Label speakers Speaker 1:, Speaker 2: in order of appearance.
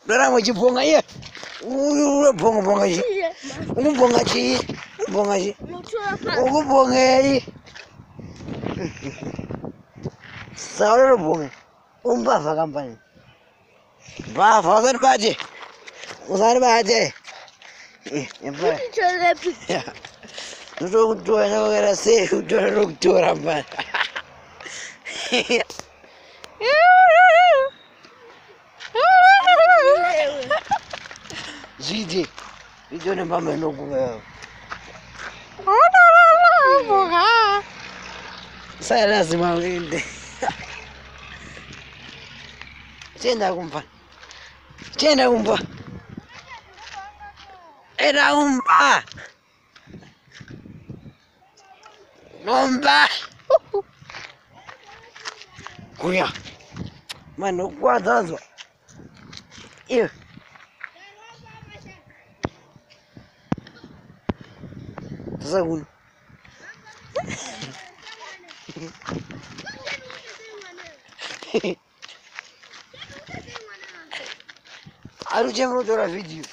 Speaker 1: Dora mujibonga ye. Bonga ji. Bonga ji. Bonga ji. Bonga ye. Sauro bonga. Bava kampani. Bava usar baje. Usar baje. Empa. Ndio kutoa na ngara se kutoa kutoa mbaya. Zidi. Ndio ni mama nokuwa. Sasa lazima uende. Tenda kumpa. Tenda kumpa. Era kumpa. Nomba. Kuya. Mano kwanza. Iyo. Sasa kuna. Aruje mrojo la video.